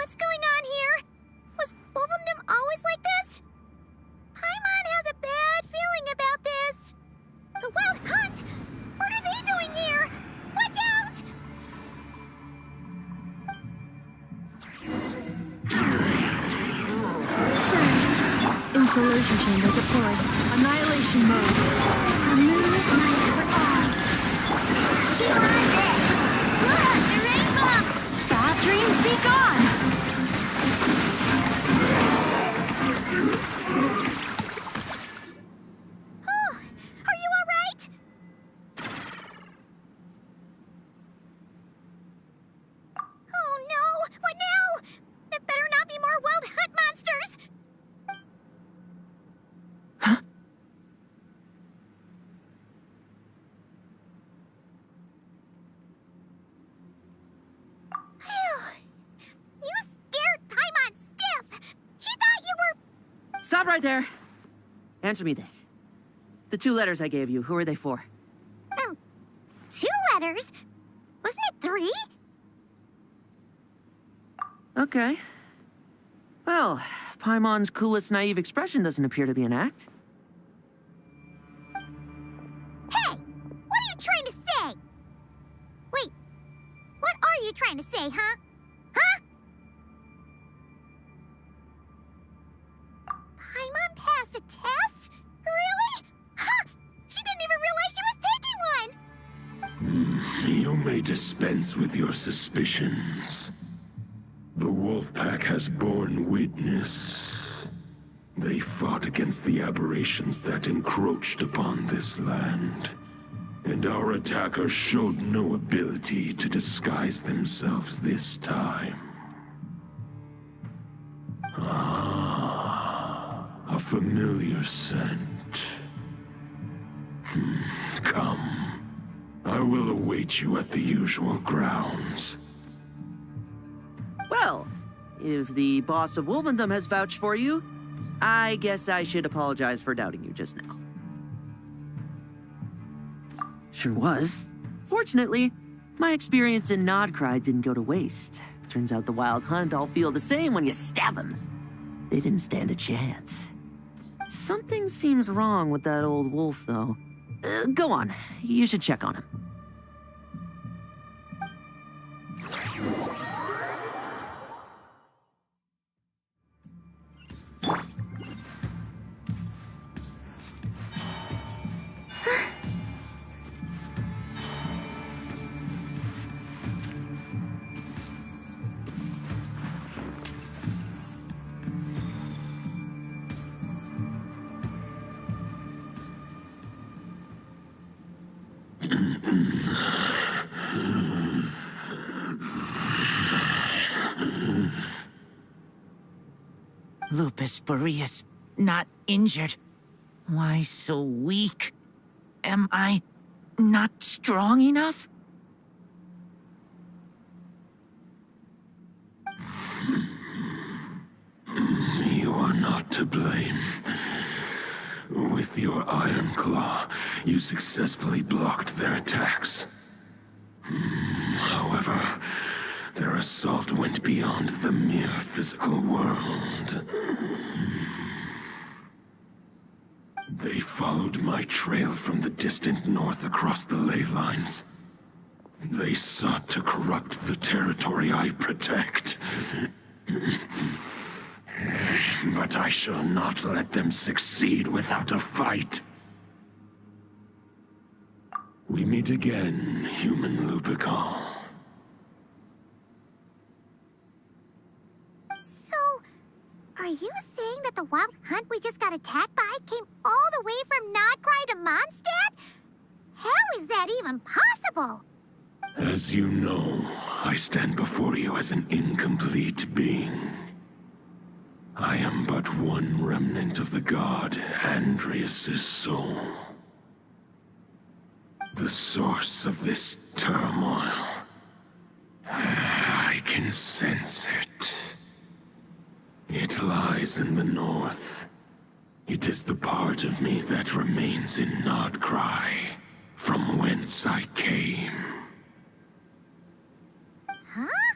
What's going on here? Was Wolfendom always like this? Paimon has a bad feeling about this. The Wild Hunt? What are they doing here? Watch out! Search. Installation chamber deployed. Annihilation mode. A moonlit night for all. Keep on this! Look, the rainbow! Bad dreams be gone! Oh, are you all right? Oh no! What now? There better not be more Wild Hunt monsters! You scared Paimon stiff! She thought you were... Stop right there. Answer me this. The 2 letters I gave you, who are they for? 2 letters? Wasn't it 3? Okay. Well, Paimon's coolest naive expression doesn't appear to be an act. Hey! What are you trying to say? Wait, what are you trying to say, huh? Huh? Paimon passed a test? Really? Huh! She didn't even realize she was taking one! You may dispense with your suspicions. The wolf pack has borne witness. They fought against the aberrations that encroached upon this land. And our attackers showed no ability to disguise themselves this time. Ah, a familiar scent. Come. I will await you at the usual grounds. Well, if the boss of Wolfendom has vouched for you, I guess I should apologize for doubting you just now. Sure was. Fortunately, my experience in Nodcry didn't go to waste. Turns out the Wild Hunt all feel the same when you stab them. They didn't stand a chance. Something seems wrong with that old wolf, though. Go on. You should check on him. Lupus Boreas, not injured. Why so weak? Am I not strong enough? You are not to blame. With your Iron Claw, you successfully blocked their attacks. However, their assault went beyond the mere physical world. They followed my trail from the distant north across the ley lines. They sought to corrupt the territory I protect. But I shall not let them succeed without a fight. We meet again, human Lupical. So, are you saying that the Wild Hunt we just got attacked by came all the way from Nodcry to Mondstadt? How is that even possible? As you know, I stand before you as an incomplete being. I am but one remnant of the god Andreas' soul. The source of this turmoil. I can sense it. It lies in the north. It is the part of me that remains in Nodcry, from whence I came. Huh?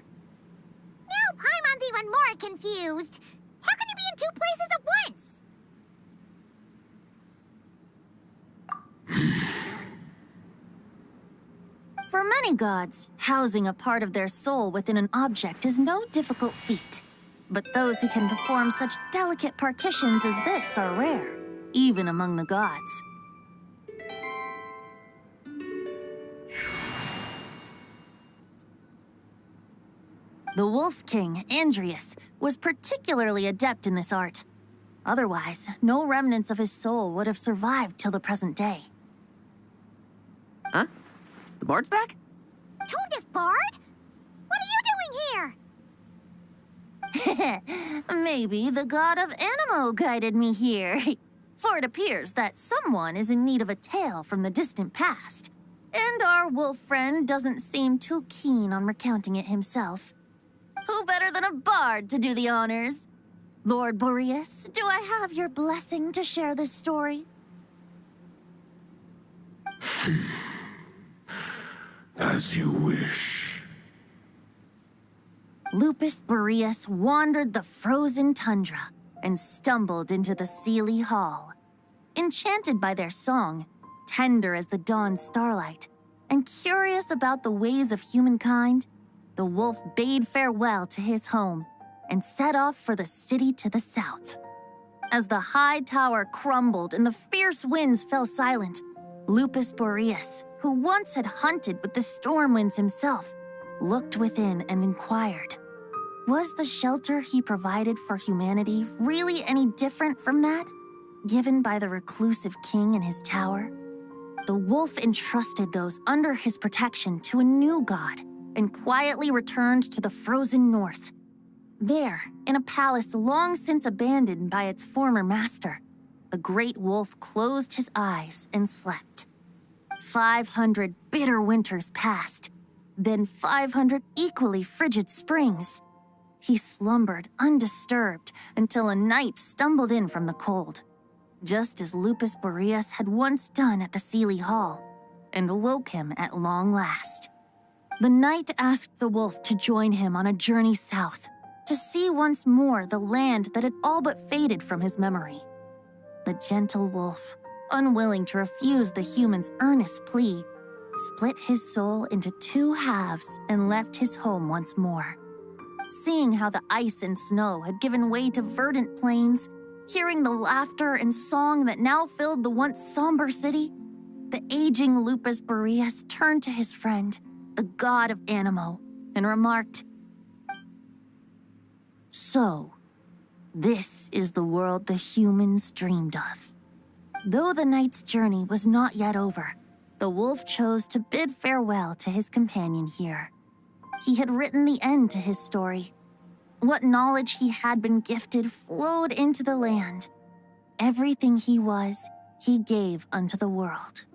Now Paimon's even confused. How can you be in two places at once? For many gods, housing a part of their soul within an object is no difficult feat. But those who can perform such delicate partitions as this are rare, even among the gods. The Wolf King, Andreas, was particularly adept in this art. Otherwise, no remnants of his soul would have survived till the present day. Huh? The bard's back? Tone Deaf Bard? What are you doing here? Maybe the god of Animo guided me here. For it appears that someone is in need of a tale from the distant past. And our wolf friend doesn't seem too keen on recounting it himself. Who better than a bard to do the honors? Lord Boreas, do I have your blessing to share this story? As you wish. Lupus Boreas wandered the frozen tundra and stumbled into the Seelie Hall. Enchanted by their song, tender as the dawn's starlight, and curious about the ways of humankind, the wolf bade farewell to his home and set off for the city to the south. As the high tower crumbled and the fierce winds fell silent, Lupus Boreas, who once had hunted with the storm winds himself, looked within and inquired, was the shelter he provided for humanity really any different from that given by the reclusive king in his tower? The wolf entrusted those under his protection to a new god and quietly returned to the frozen north. There, in a palace long since abandoned by its former master, the great wolf closed his eyes and slept. 500 bitter winters passed, then 500 equally frigid springs. He slumbered undisturbed until a night stumbled in from the cold, just as Lupus Boreas had once done at the Seelie Hall, and awoke him at long last. The night asked the wolf to join him on a journey south, to see once more the land that had all but faded from his memory. The gentle wolf, unwilling to refuse the human's earnest plea, split his soul into two halves and left his home once more. Seeing how the ice and snow had given way to verdant plains, hearing the laughter and song that now filled the once somber city, the aging Lupus Boreas turned to his friend, the god of Animo, and remarked, "So, this is the world the humans dreamed of." Though the night's journey was not yet over, the wolf chose to bid farewell to his companion here. He had written the end to his story. What knowledge he had been gifted flowed into the land. Everything he was, he gave unto the world.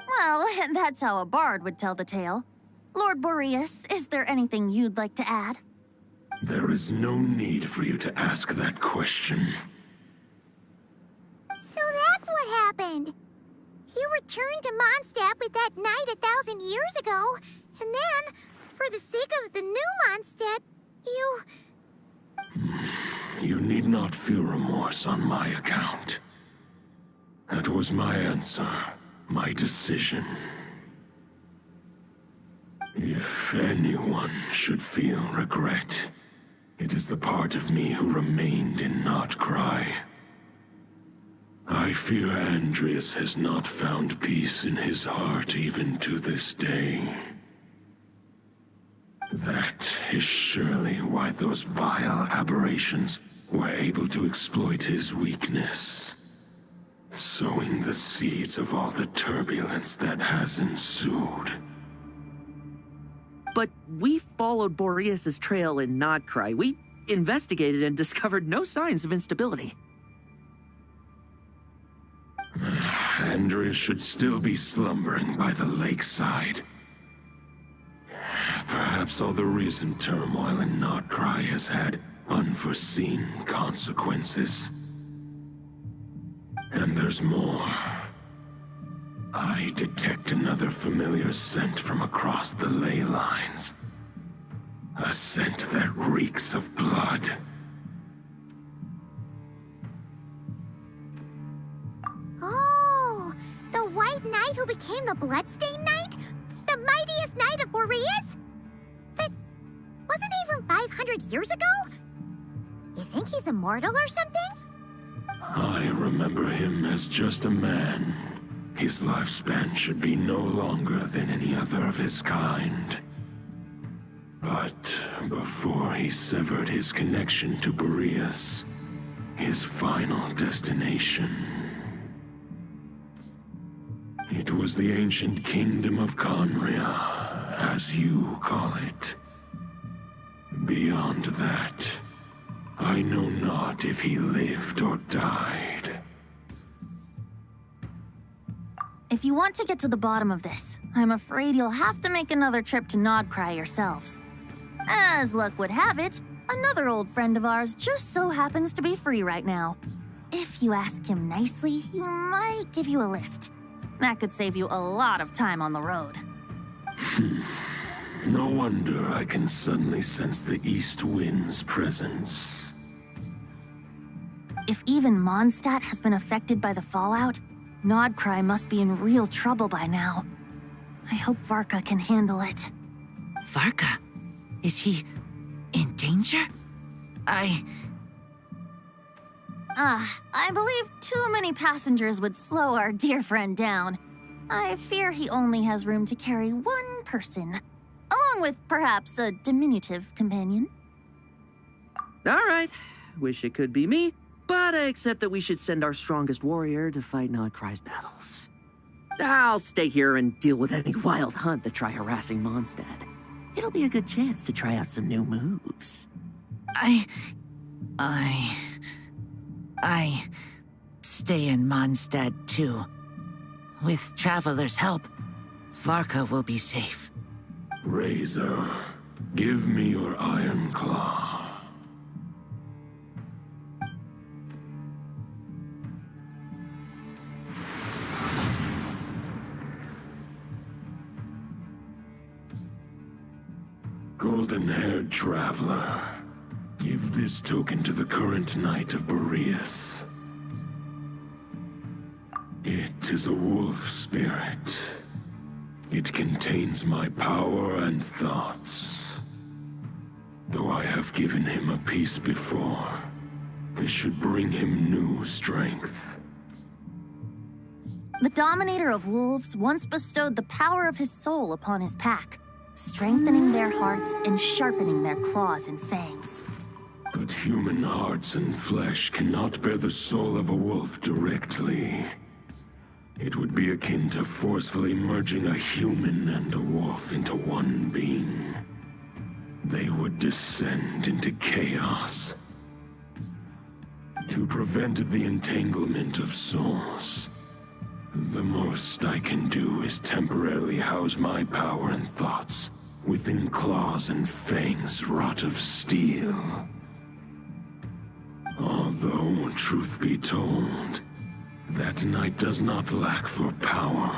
Well, that's how a bard would tell the tale. Lord Boreas, is there anything you'd like to add? There is no need for you to ask that question. So that's what happened. You returned to Mondstadt with that night 1,000 years ago, and then, for the sake of the new Mondstadt, you... You need not feel remorse on my account. That was my answer, my decision. If anyone should feel regret, it is the part of me who remained in Notcry. I fear Andreas has not found peace in his heart even to this day. That is surely why those vile aberrations were able to exploit his weakness, sowing the seeds of all the turbulence that has ensued. But we followed Boreas' trail in Nodcry. We investigated and discovered no signs of instability. Andreas should still be slumbering by the lakeside. Perhaps all the recent turmoil in Notcry has had unforeseen consequences. And there's more. I detect another familiar scent from across the ley lines. A scent that reeks of blood became the Bloodstained Knight? The mightiest knight of Boreas? But wasn't he from 500 years ago? You think he's immortal or something? I remember him as just a man. His lifespan should be no longer than any other of his kind. But before he severed his connection to Boreas, his final destination, it was the ancient kingdom of Conria, as you call it. Beyond that, I know not if he lived or died. If you want to get to the bottom of this, I'm afraid you'll have to make another trip to Nodcry yourselves. As luck would have it, another old friend of ours just so happens to be free right now. If you ask him nicely, he might give you a lift. That could save you a lot of time on the road. No wonder I can suddenly sense the east wind's presence. If even Mondstadt has been affected by the fallout, Nodcry must be in real trouble by now. I hope Varka can handle it. Varka? Is he in danger? I believe too many passengers would slow our dear friend down. I fear he only has room to carry one person, along with perhaps a diminutive companion. All right. Wish it could be me, but I accept that we should send our strongest warrior to fight Nodcry's battles. I'll stay here and deal with any wild hunt that try harassing Mondstadt. It'll be a good chance to try out some new moves. I stay in Mondstadt too. With Traveler's help, Varka will be safe. Razor, give me your iron claw. Golden-haired traveler, give this token to the current knight of Boreas. It is a wolf spirit. It contains my power and thoughts. Though I have given him a piece before, this should bring him new strength. The Dominator of Wolves once bestowed the power of his soul upon his pack, strengthening their hearts and sharpening their claws and fangs. But human hearts and flesh cannot bear the soul of a wolf directly. It would be akin to forcefully merging a human and a wolf into one being. They would descend into chaos. To prevent the entanglement of souls, the most I can do is temporarily house my power and thoughts within claws and fangs wrought of steel. Although, truth be told, that knight does not lack for power.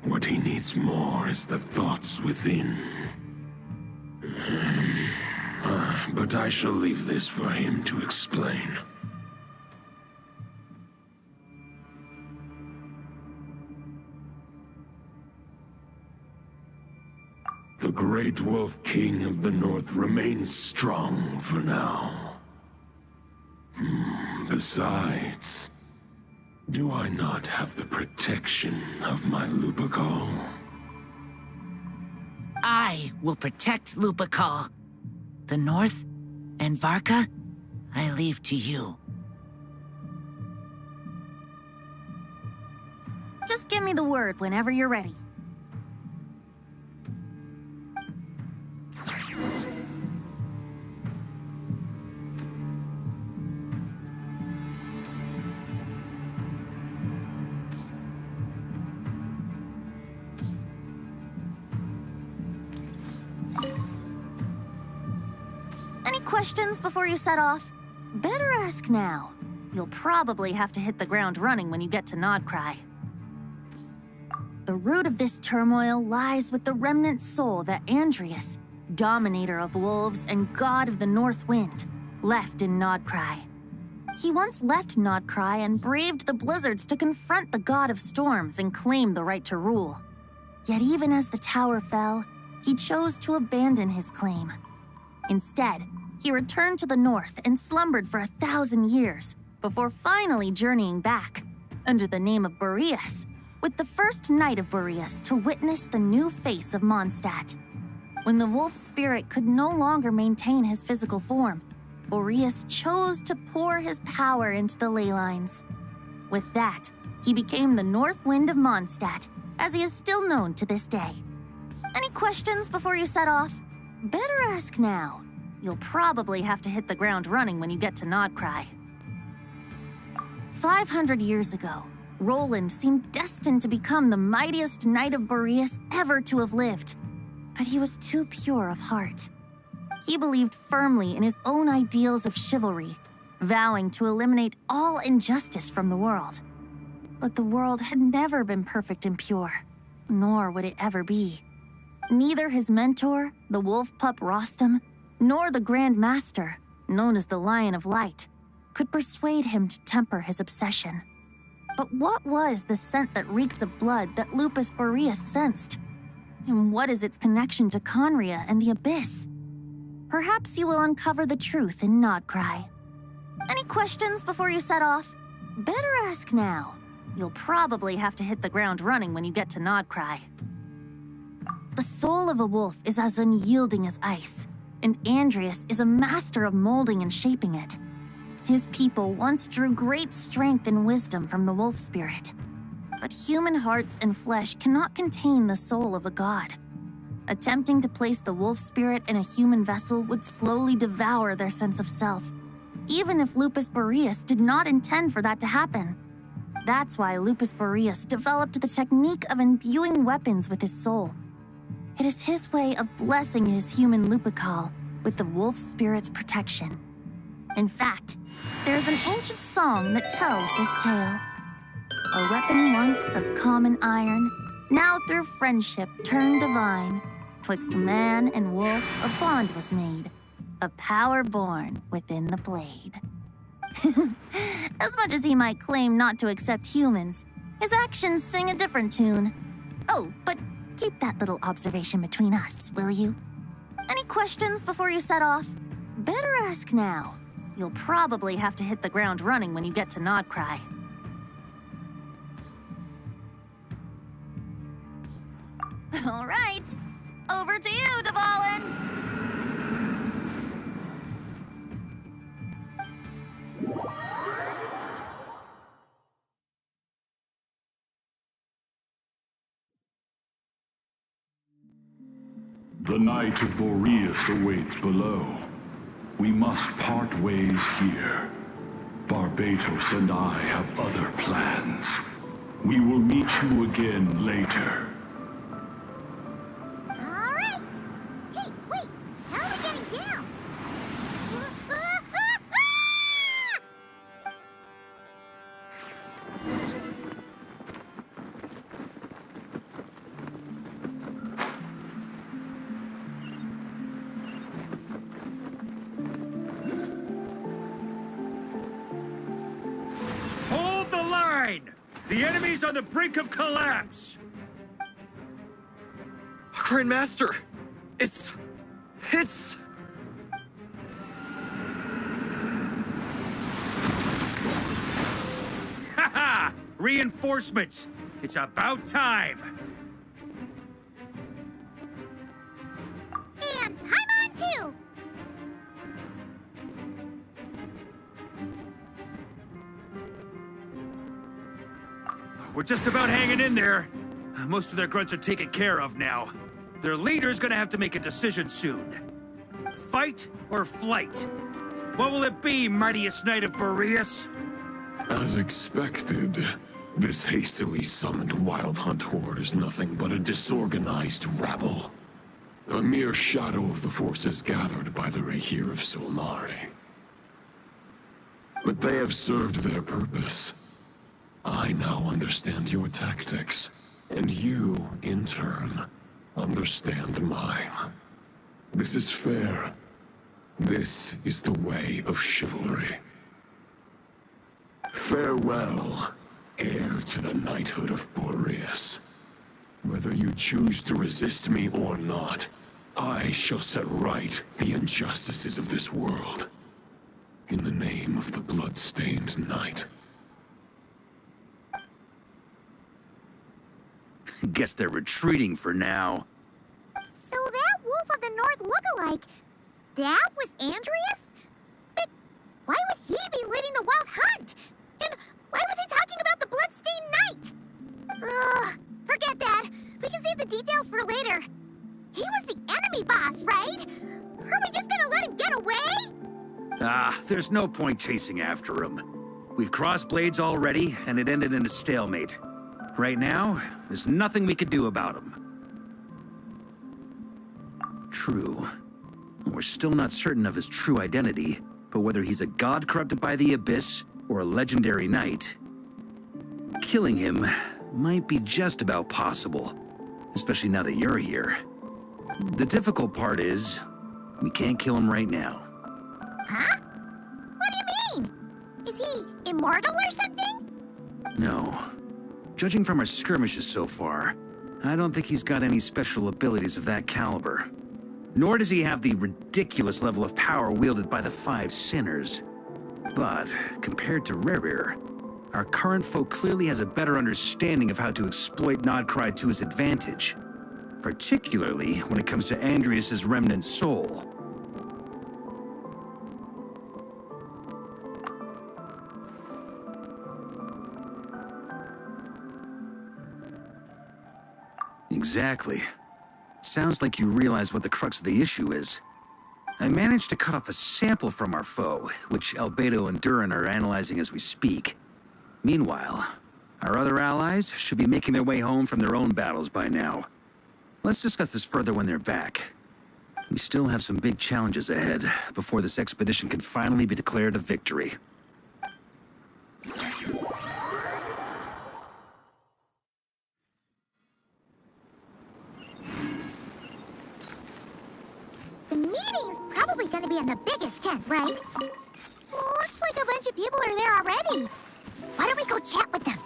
What he needs more is the thoughts within. But I shall leave this for him to explain. The Great Wolf King of the North remains strong for now. Besides, do I not have the protection of my Lupacol? I will protect Lupacol. The North and Varka, I leave to you. Just give me the word whenever you're ready. Any questions before you set off? Better ask now. You'll probably have to hit the ground running when you get to Nodcry. The root of this turmoil lies with the remnant soul that Andreas, Dominator of Wolves and God of the North Wind, left in Nodcry. He once left Nodcry and braved the blizzards to confront the god of storms and claim the right to rule. Yet even as the tower fell, he chose to abandon his claim. Instead, he returned to the north and slumbered for 1,000 years before finally journeying back, under the name of Boreas, with the first knight of Boreas to witness the new face of Mondstadt. When the wolf spirit could no longer maintain his physical form, Boreas chose to pour his power into the ley lines. With that, he became the North Wind of Mondstadt, as he is still known to this day. Any questions before you set off? Better ask now. You'll probably have to hit the ground running when you get to Nodcry. 500 years ago, Roland seemed destined to become the mightiest knight of Boreas ever to have lived. But he was too pure of heart. He believed firmly in his own ideals of chivalry, vowing to eliminate all injustice from the world. But the world had never been perfect and pure, nor would it ever be. Neither his mentor, the wolf pup Rostam, nor the Grand Master, known as the Lion of Light, could persuade him to temper his obsession. But what was the scent that reeks of blood that Lupus Boreas sensed? And what is its connection to Conria and the Abyss? Perhaps you will uncover the truth in Nodcry. Any questions before you set off? Better ask now. You'll probably have to hit the ground running when you get to Nodcry. The soul of a wolf is as unyielding as ice, and Andreas is a master of molding and shaping it. His people once drew great strength and wisdom from the wolf spirit. But human hearts and flesh cannot contain the soul of a god. Attempting to place the wolf spirit in a human vessel would slowly devour their sense of self, even if Lupus Boreas did not intend for that to happen. That's why Lupus Boreas developed the technique of imbuing weapons with his soul. It is his way of blessing his human Lupical with the wolf spirit's protection. In fact, there is an ancient song that tells this tale. A weapon once of common iron, now through friendship turned divine. Twixt man and wolf a bond was made, a power born within the blade. As much as he might claim not to accept humans, his actions sing a different tune. Oh, but keep that little observation between us, will you? Any questions before you set off? Better ask now. You'll probably have to hit the ground running when you get to Nodcry. All right, over to you, Dvalin! The Knight of Boreas awaits below. We must part ways here. Barbatos and I have other plans. We will meet you again later. All right. Hey, wait. How are we getting down? Hold the line! The enemy's on the brink of collapse! Grandmaster! It's... Haha! Reinforcements! It's about time! And I'm on too. We're just about hanging in there. Most of their grunts are taken care of now. Their leader's gonna have to make a decision soon. Fight or flight? What will it be, mightiest knight of Boreas? As expected, this hastily summoned Wild Hunt horde is nothing but a disorganized rabble. A mere shadow of the forces gathered by the Rahir of Solmari. But they have served their purpose. I now understand your tactics, and you, in turn, understand mine. This is fair. This is the way of chivalry. Farewell, heir to the knighthood of Boreas. Whether you choose to resist me or not, I shall set right the injustices of this world. In the name of the blood-stained knight. Guess they're retreating for now. So that Wolf of the North look-alike, that was Andreas? But why would he be leading the wild hunt? And why was he talking about the bloodstained knight? Ugh, forget that. We can save the details for later. He was the enemy boss, right? Are we just gonna let him get away? There's no point chasing after him. We've crossed blades already, and it ended in a stalemate. Right now, there's nothing we could do about him. True. We're still not certain of his true identity, but whether he's a god corrupted by the abyss or a legendary knight, killing him might be just about possible, especially now that you're here. The difficult part is, we can't kill him right now. Huh? What do you mean? Is he immortal or something? No. Judging from our skirmishes so far, I don't think he's got any special abilities of that caliber. Nor does he have the ridiculous level of power wielded by the Five Sinners. But, compared to Rerir, our current foe clearly has a better understanding of how to exploit Nodcry to his advantage, particularly when it comes to Andreas' remnant soul. Exactly. Sounds like you realize what the crux of the issue is. I managed to cut off a sample from our foe, which Albedo and Durin are analyzing as we speak. Meanwhile, our other allies should be making their way home from their own battles by now. Let's discuss this further when they're back. We still have some big challenges ahead before this expedition can finally be declared a victory. The meeting's probably gonna be in the biggest tent, right? Looks like a bunch of people are there already. Why don't we go chat with them?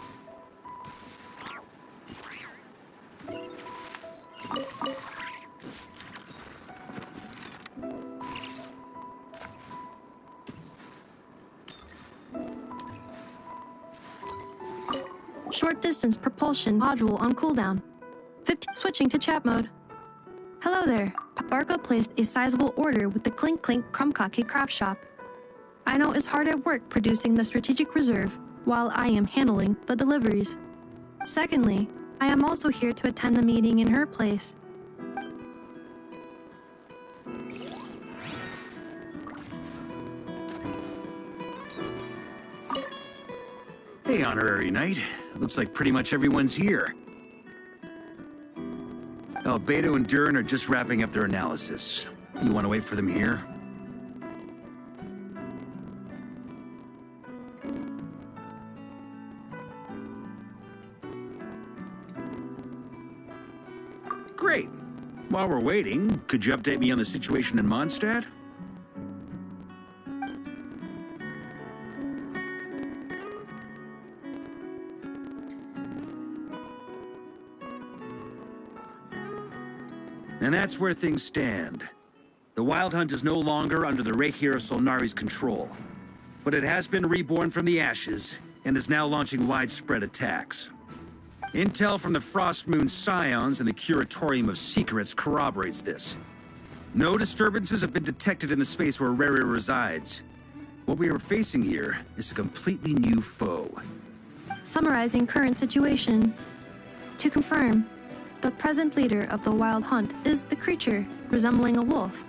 Short distance propulsion module on cooldown. 50 switching to chat mode. Hello there. Varka placed a sizable order with the Clink Clink Krumkake craft shop. I know is hard at work producing the strategic reserve while I am handling the deliveries. Secondly, I am also here to attend the meeting in her place. Hey, Honorary Knight. Looks like pretty much everyone's here. Albedo and Durin are just wrapping up their analysis. You want to wait for them here? Great. While we're waiting, could you update me on the situation in Mondstadt? And that's where things stand. The Wild Hunt is no longer under the Reikir of Solnari's control, but it has been reborn from the ashes and is now launching widespread attacks. Intel from the Frostmoon Scions and the Curatorium of Secrets corroborates this. No disturbances have been detected in the space where Rerir resides. What we are facing here is a completely new foe. Summarizing current situation. To confirm, the present leader of the Wild Hunt is the creature resembling a wolf.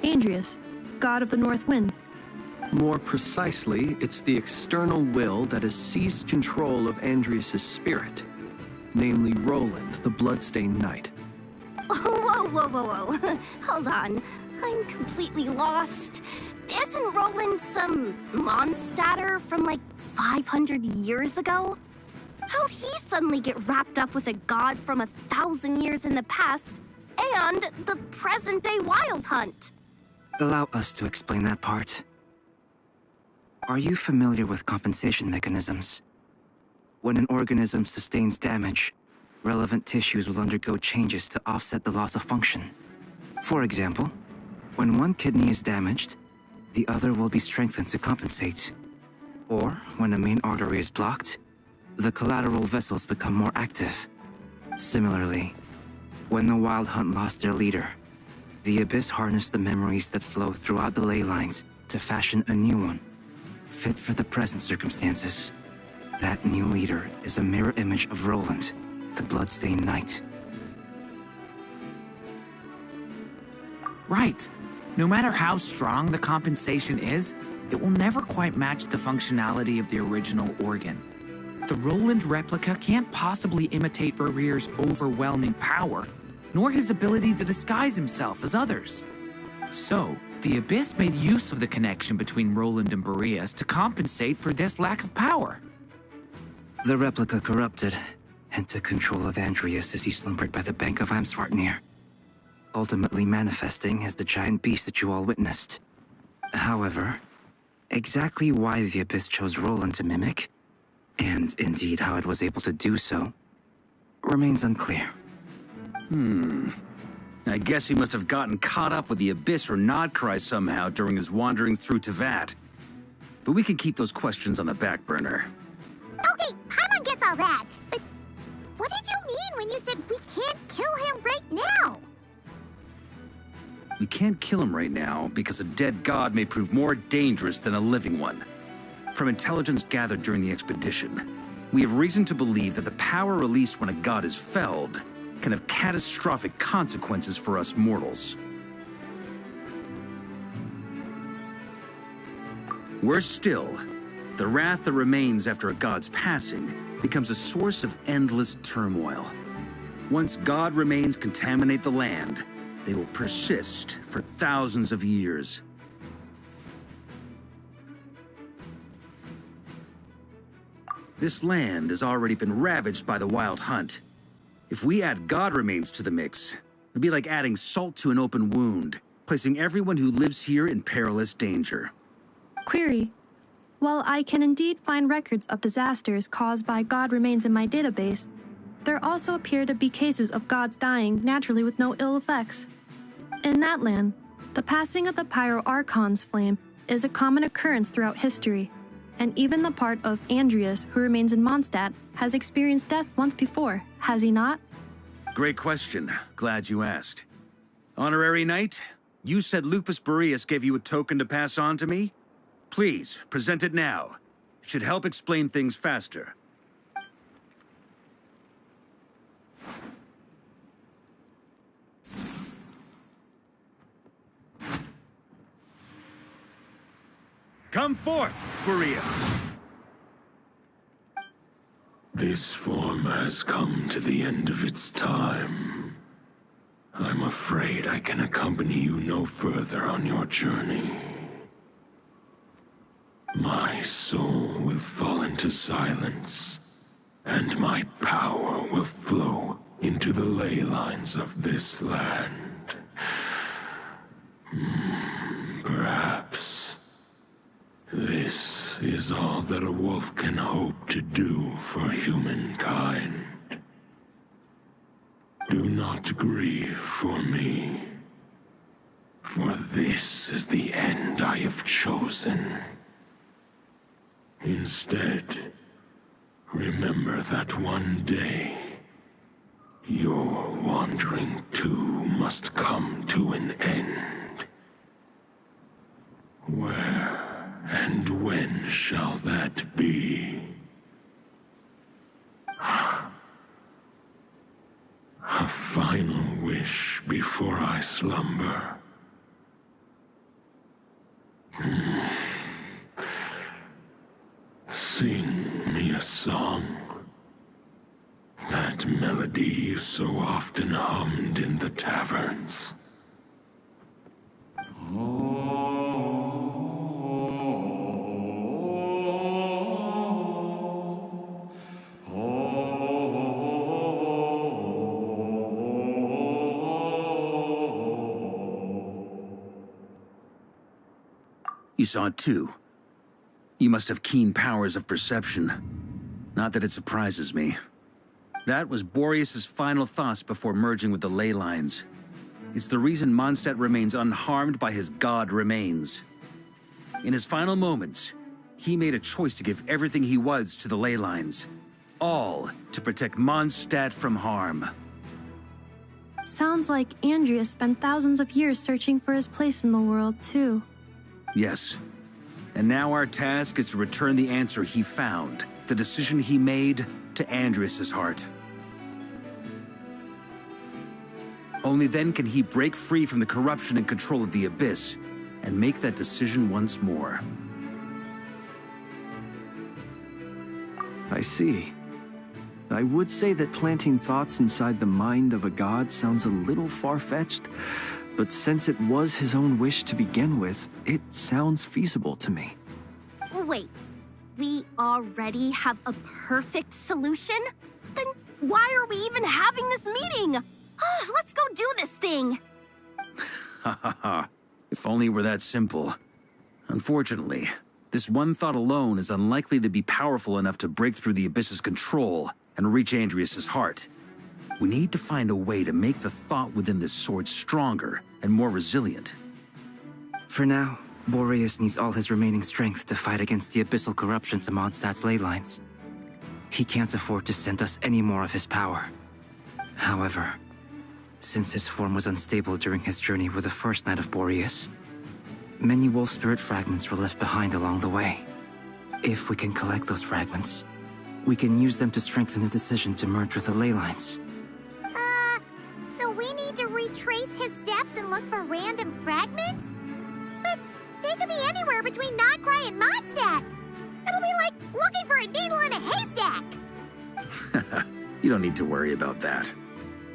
Andreas, god of the North Wind. More precisely, it's the external will that has seized control of Andreas' spirit, namely Roland, the bloodstained knight. Whoa. Hold on. I'm completely lost. Isn't Roland some Mondstadter from like 500 years ago? How'd he suddenly get wrapped up with a god from 1,000 years in the past and the present-day Wild Hunt? Allow us to explain that part. Are you familiar with compensation mechanisms? When an organism sustains damage, relevant tissues will undergo changes to offset the loss of function. For example, when one kidney is damaged, the other will be strengthened to compensate. Or, when a main artery is blocked, the collateral vessels become more active. Similarly, when the Wild Hunt lost their leader, the Abyss harnessed the memories that flow throughout the ley lines to fashion a new one, fit for the present circumstances. That new leader is a mirror image of Roland, the Bloodstained Knight. Right. No matter how strong the compensation is, it will never quite match the functionality of the original organ. The Roland replica can't possibly imitate Barrier's overwhelming power, nor his ability to disguise himself as others. So, the Abyss made use of the connection between Roland and Boreas to compensate for this lack of power. The replica corrupted and took control of Andreas as he slumbered by the bank of Amsvartnir, ultimately manifesting as the giant beast that you all witnessed. However, exactly why the Abyss chose Roland to mimic, and indeed how it was able to do so, remains unclear. I guess he must have gotten caught up with the Abyss or Nodcry somehow during his wanderings through Tevat. But we can keep those questions on the back burner. Okay, Paimon gets all that, but what did you mean when you said we can't kill him right now? We can't kill him right now because a dead god may prove more dangerous than a living one. From intelligence gathered during the expedition, we have reason to believe that the power released when a god is felled can have catastrophic consequences for us mortals. Worse still, the wrath that remains after a god's passing becomes a source of endless turmoil. Once god remains contaminate the land, they will persist for thousands of years. This land has already been ravaged by the Wild Hunt. If we add god remains to the mix, it'd be like adding salt to an open wound, placing everyone who lives here in perilous danger. Query. While I can indeed find records of disasters caused by god remains in my database, there also appear to be cases of gods dying naturally with no ill effects. In that land, the passing of the Pyro-Archon's flame is a common occurrence throughout history, and even the part of Andreas who remains in Mondstadt has experienced death once before, has he not? Great question. Glad you asked. Honorary Knight, you said Lupus Boreas gave you a token to pass on to me? Please, present it now. It should help explain things faster. Come forth, Boreas. This form has come to the end of its time. I'm afraid I can accompany you no further on your journey. My soul will fall into silence, and my power will flow into the ley lines of this land. Perhaps this is all that a wolf can hope to do for humankind. Do not grieve for me, for this is the end I have chosen. Instead, remember that one day, your wandering too must come to an end. Where and when shall that be? A final wish before I slumber. Sing me a song. That melody you so often hummed in the taverns. You saw it too. You must have keen powers of perception. Not that it surprises me. That was Boreas's final thoughts before merging with the ley lines. It's the reason Mondstadt remains unharmed by his god remains. In his final moments, he made a choice to give everything he was to the ley lines. All to protect Mondstadt from harm. Sounds like Andrea spent thousands of years searching for his place in the world, too. Yes. And now our task is to return the answer he found, the decision he made, to Andreas' heart. Only then can he break free from the corruption and control of the Abyss and make that decision once more. I see. I would say that planting thoughts inside the mind of a god sounds a little far-fetched, but since it was his own wish to begin with, it sounds feasible to me. Wait, we already have a perfect solution? Then why are we even having this meeting? Let's go do this thing! Ha ha ha. If only it were that simple. Unfortunately, this one thought alone is unlikely to be powerful enough to break through the Abyss's control and reach Andreas' heart. We need to find a way to make the thought within this sword stronger and more resilient. For now, Boreas needs all his remaining strength to fight against the abyssal corruption to Mondstadt's ley lines. He can't afford to send us any more of his power. However, since his form was unstable during his journey with the first Knight of Boreas, many wolf spirit fragments were left behind along the way. If we can collect those fragments, we can use them to strengthen the decision to merge with the ley lines. So we need to retrace his steps and look for random fragments? But they could be anywhere between Nodcry and Mondstadt. It'll be like looking for a needle in a haystack. You don't need to worry about that.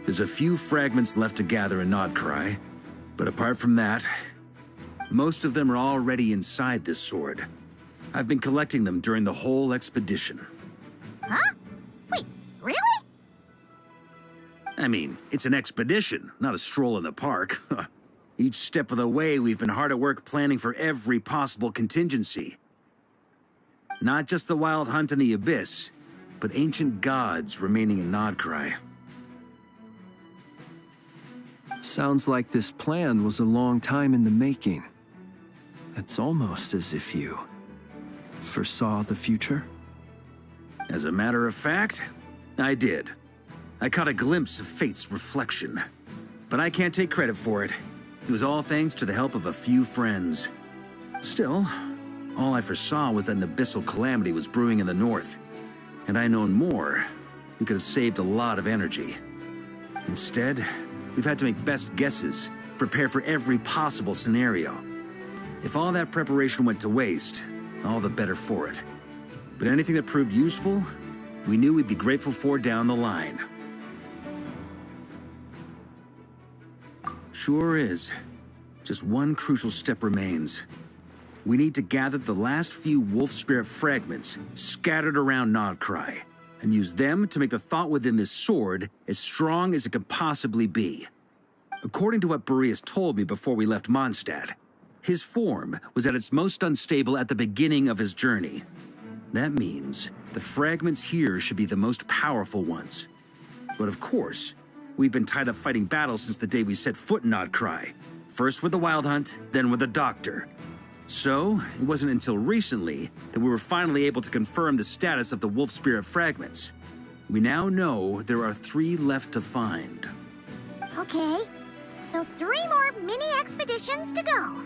There's a few fragments left to gather in Nodcry, but apart from that, most of them are already inside this sword. I've been collecting them during the whole expedition. Huh? Wait, really? I mean, it's an expedition, not a stroll in the park. Each step of the way, we've been hard at work planning for every possible contingency. Not just the wild hunt in the Abyss, but ancient gods remaining in Nodcry. Sounds like this plan was a long time in the making. It's almost as if you foresaw the future. As a matter of fact, I did. I caught a glimpse of fate's reflection. But I can't take credit for it. It was all thanks to the help of a few friends. Still, all I foresaw was that an abyssal calamity was brewing in the north. Had I known more, we could have saved a lot of energy. Instead, we've had to make best guesses, prepare for every possible scenario. If all that preparation went to waste, all the better for it. But anything that proved useful, we knew we'd be grateful for down the line. Sure is. Just one crucial step remains. We need to gather the last few wolf spirit fragments scattered around Nodcry, and use them to make the thought within this sword as strong as it can possibly be. According to what Boreas told me before we left Mondstadt, his form was at its most unstable at the beginning of his journey. That means the fragments here should be the most powerful ones. But of course, we've been tied up fighting battles since the day we set foot in Nodcry. First with the Wild Hunt, then with the Doctor. So, it wasn't until recently that we were finally able to confirm the status of the Wolf Spirit fragments. We now know there are 3 left to find. Okay, so 3 more mini expeditions to go.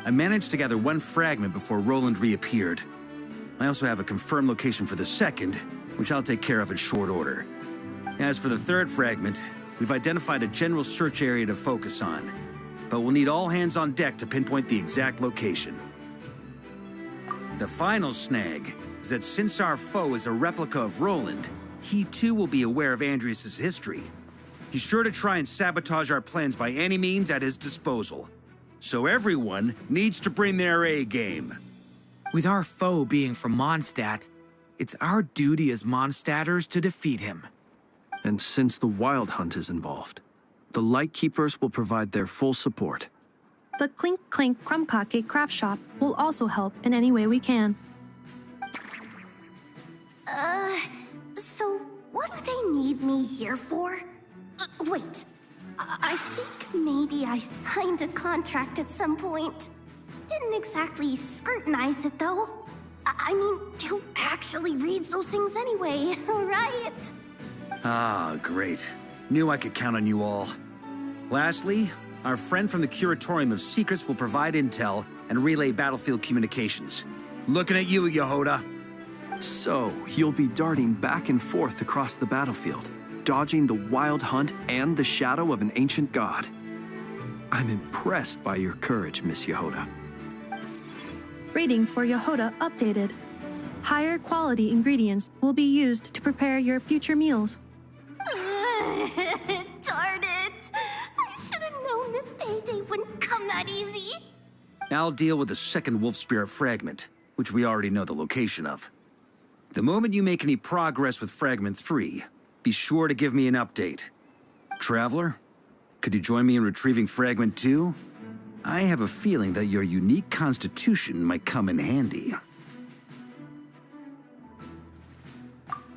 I managed to gather 1 fragment before Roland reappeared. I also have a confirmed location for the second, which I'll take care of in short order. As for the 3rd fragment, we've identified a general search area to focus on, but we'll need all hands on deck to pinpoint the exact location. The final snag is that since our foe is a replica of Roland, he too will be aware of Andreas' history. He's sure to try and sabotage our plans by any means at his disposal. So everyone needs to bring their A game. With our foe being from Mondstadt, it's our duty as Mondstadters to defeat him. And since the Wild Hunt is involved, the Lightkeepers will provide their full support. The Clink Clink Crumb Cake Craft Shop will also help in any way we can. you need me here for? Wait. I think maybe I signed a contract at some point. Didn't exactly scrutinize it, though. I mean, who actually reads those things anyway, right? Ah, great. Knew I could count on you all. Lastly, our friend from the Curatorium of Secrets will provide intel and relay battlefield communications. Looking at you, Yehoda. So, you'll be darting back and forth across the battlefield, dodging the wild hunt and the shadow of an ancient god. I'm impressed by your courage, Miss Yehoda. Rating for Yehoda updated. Higher quality ingredients will be used to prepare your future meals. Darn it! I should have known this payday wouldn't come that easy. I'll deal with the second wolf spirit fragment, which we already know the location of. The moment you make any progress with Fragment 3, be sure to give me an update. Traveler, could you join me in retrieving Fragment 2? I have a feeling that your unique constitution might come in handy.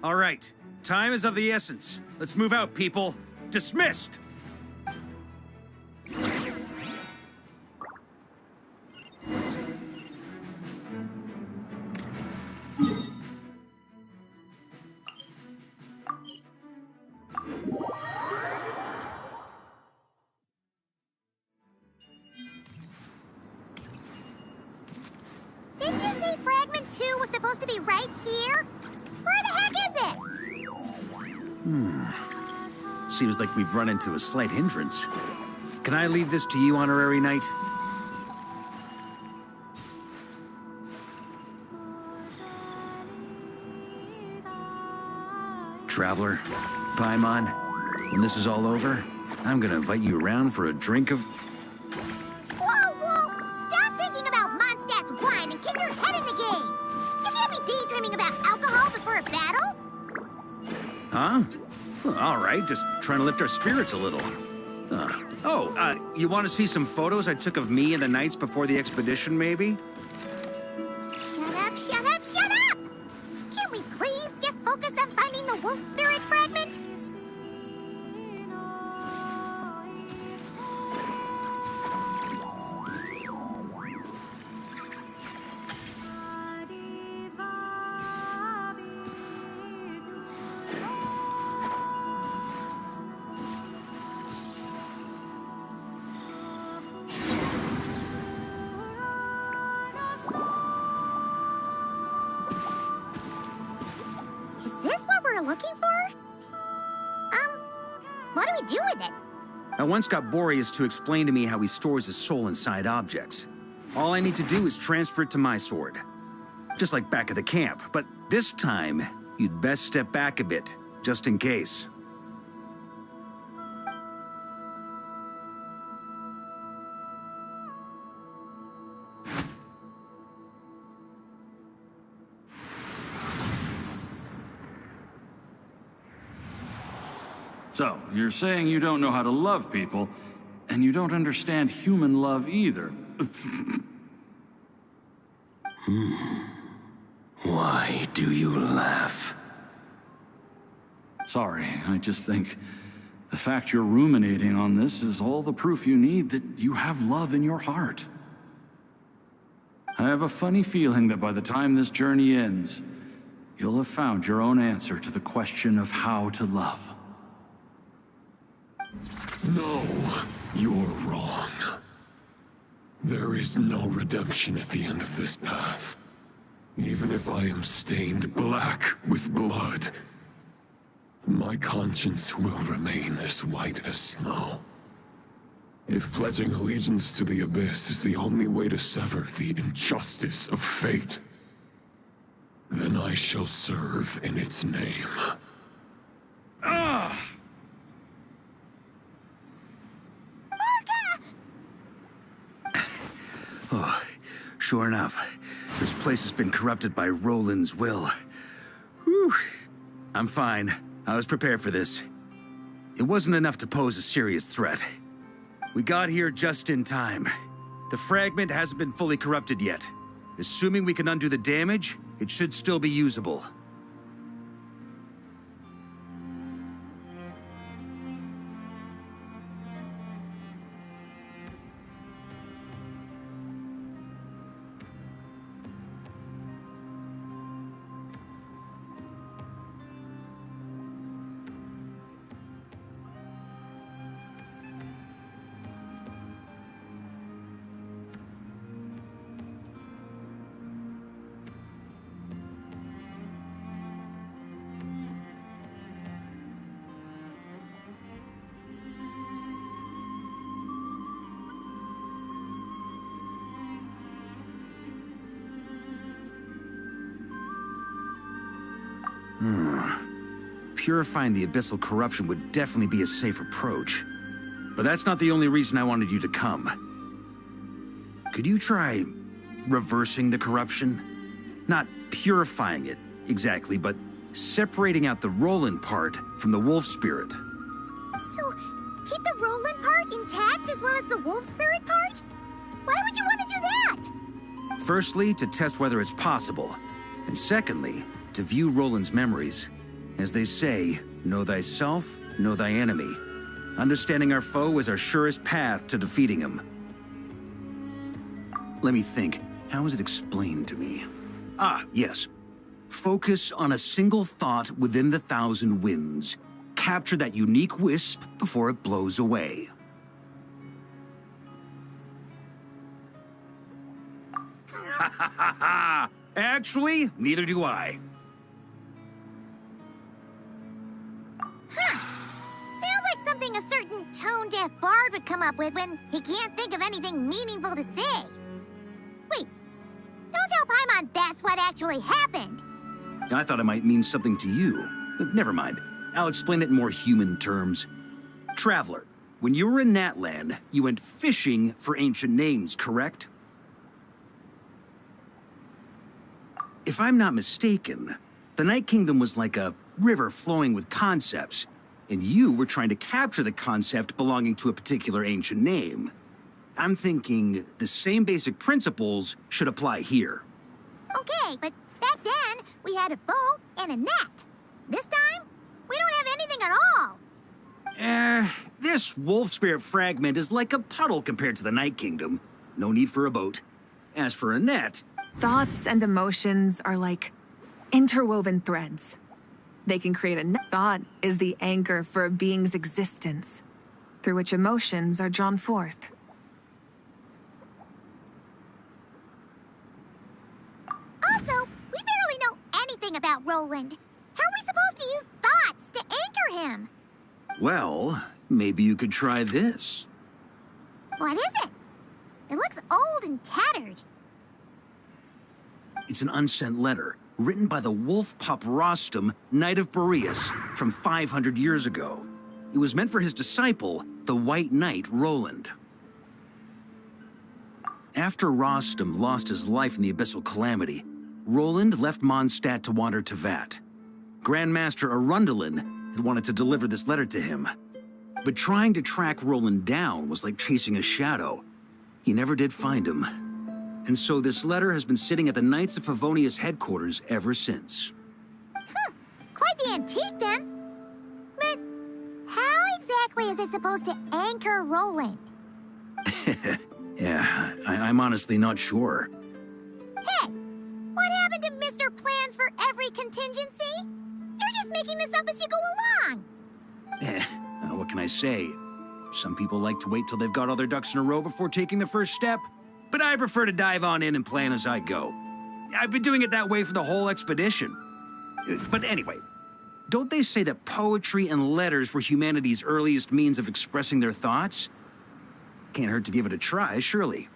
All right, time is of the essence. Let's move out, people. Dismissed! Didn't you say Fragment 2 was supposed to be right here? Where the heck is it? Seems like we've run into a slight hindrance. Can I leave this to you, Honorary Knight? Traveler, Paimon, when this is all over, I'm gonna invite you around for a drink of... Whoa! Stop thinking about Mondstadt's wine and keep your head in the game! You can't be daydreaming about alcohol before a battle! Huh? Well, all right, just trying to lift our spirits a little. You want to see some photos I took of me and the knights before the expedition, maybe? Shut up! Can we please just focus on finding the wolf spirit fragment? Is this what we're looking for? What do we do with it? I once got Boreas to explain to me how he stores his soul inside objects. All I need to do is transfer it to my sword. Just like back at the camp, but this time, you'd best step back a bit, just in case. So, you're saying you don't know how to love people, and you don't understand human love either. Why do you laugh? Sorry, I just think the fact you're ruminating on this is all the proof you need that you have love in your heart. I have a funny feeling that by the time this journey ends, you'll have found your own answer to the question of how to love. No, you're wrong. There is no redemption at the end of this path. Even if I am stained black with blood, my conscience will remain as white as snow. If pledging allegiance to the Abyss is the only way to sever the injustice of fate, then I shall serve in its name. Sure enough, this place has been corrupted by Roland's will. Whew. I'm fine. I was prepared for this. It wasn't enough to pose a serious threat. We got here just in time. The fragment hasn't been fully corrupted yet. Assuming we can undo the damage, it should still be usable. Purifying the abyssal corruption would definitely be a safe approach. But that's not the only reason I wanted you to come. Could you try reversing the corruption? Not purifying it, exactly, but separating out the Roland part from the wolf spirit. So, keep the Roland part intact as well as the wolf spirit part? Why would you want to do that? Firstly, to test whether it's possible. And secondly, to view Roland's memories. As they say, know thyself, know thy enemy. Understanding our foe is our surest path to defeating him. Let me think. How is it explained to me? Ah, yes. Focus on a single thought within the 1,000 winds. Capture that unique wisp before it blows away. Ha ha ha ha! Actually, neither do I. Sounds like something a certain tone-deaf bard would come up with when he can't think of anything meaningful to say. Wait, don't tell Paimon that's what actually happened. I thought it might mean something to you. Never mind. I'll explain it in more human terms. Traveler, when you were in Natland, you went fishing for ancient names, correct? If I'm not mistaken, the Night Kingdom was like a river flowing with concepts, and you were trying to capture the concept belonging to a particular ancient name. I'm thinking the same basic principles should apply here. Okay, but back then, we had a boat and a net. This time, we don't have anything at all. This wolf spirit fragment is like a puddle compared to the Night Kingdom. No need for a boat. As for a net... Thoughts and emotions are like interwoven threads. They can create a net. Thought is the anchor for a being's existence, through which emotions are drawn forth. Also, we barely know anything about Roland. How are we supposed to use thoughts to anchor him? Well, maybe you could try this. What is it? It looks old and tattered. It's an unsent letter, written by the wolf pup Rostam, Knight of Boreas, from 500 years ago. It was meant for his disciple, the White Knight Roland. After Rostam lost his life in the Abyssal Calamity, Roland left Mondstadt to wander to Vat. Grandmaster Arundelen had wanted to deliver this letter to him. But trying to track Roland down was like chasing a shadow. He never did find him. And so this letter has been sitting at the Knights of Favonius headquarters ever since. Quite the antique, then. But how exactly is it supposed to anchor Roland? Yeah, I'm honestly not sure. Hey, what happened to Mr. Plans for every contingency? You're just making this up as you go along. What can I say? Some people like to wait till they've got all their ducks in a row before taking the first step. But I prefer to dive on in and plan as I go. I've been doing it that way for the whole expedition. But anyway, don't they say that poetry and letters were humanity's earliest means of expressing their thoughts? Can't hurt to give it a try, surely.